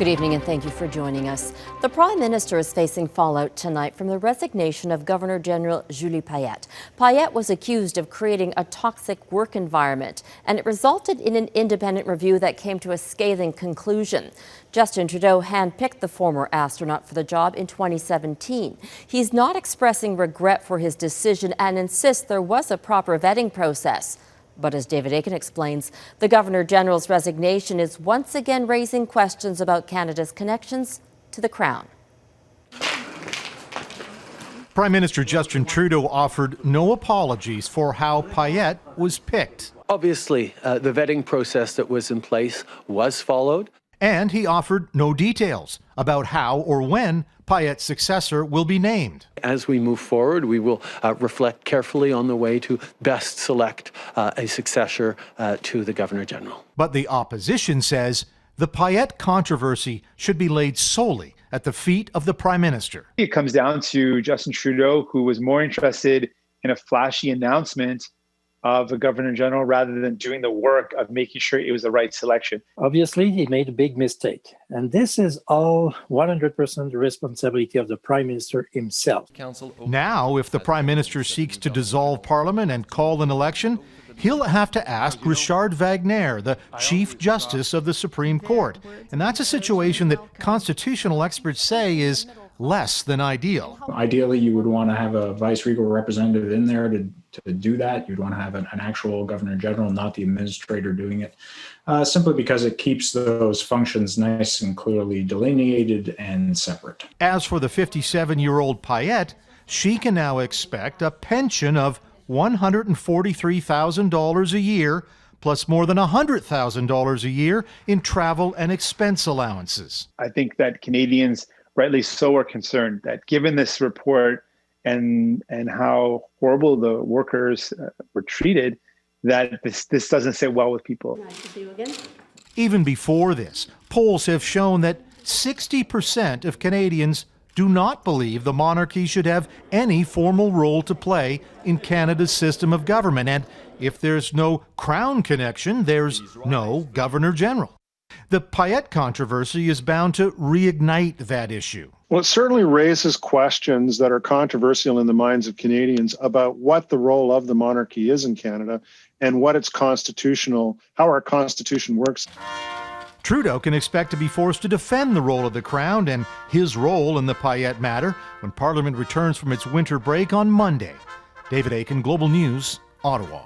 Good evening and thank you for joining us. The Prime Minister is facing fallout tonight from the resignation of Governor General Julie Payette. Payette was accused of creating a toxic work environment, and it resulted in an independent review that came to a scathing conclusion. Justin Trudeau handpicked the former astronaut for the job in 2017. He's not expressing regret for his decision and insists there was a proper vetting process. But as David Akin explains, the Governor-General's resignation is once again raising questions about Canada's connections to the Crown. Prime Minister Justin Trudeau offered no apologies for how Payette was picked. Obviously, the vetting process that was in place was followed. And he offered no details about how or when Payette's successor will be named. As we move forward, we will reflect carefully on the way to best select a successor to the Governor-General. But the opposition says the Payette controversy should be laid solely at the feet of the Prime Minister. It comes down to Justin Trudeau, who was more interested in a flashy announcement of a Governor-General rather than doing the work of making sure it was the right selection. Obviously, he made a big mistake. And this is all 100% the responsibility of the Prime Minister himself. Now, if the Prime Minister seeks to dissolve Parliament and call an election, he'll have to ask Richard Wagner, the Chief Justice of the Supreme Court. And that's a situation that constitutional experts say is less than ideal. Ideally, you would want to have a vice-regal representative in there to do that. You'd want to have an actual Governor-General, not the administrator doing it, simply because it keeps those functions nice and clearly delineated and separate. As for the 57-year-old Payette, she can now expect a pension of $143,000 a year, plus more than $100,000 a year in travel and expense allowances. I think that Canadians, rightly so, are concerned that given this report and how horrible the workers were treated, that this doesn't sit well with people. Even before this, polls have shown that 60% of Canadians do not believe the monarchy should have any formal role to play in Canada's system of government. And if there's no Crown connection, there's no Governor-General. The Payette controversy is bound to reignite that issue. Well, it certainly raises questions that are controversial in the minds of Canadians about what the role of the monarchy is in Canada and what its constitutional, how our Constitution works. Trudeau can expect to be forced to defend the role of the Crown and his role in the Payette matter when Parliament returns from its winter break on Monday. David Akin, Global News, Ottawa.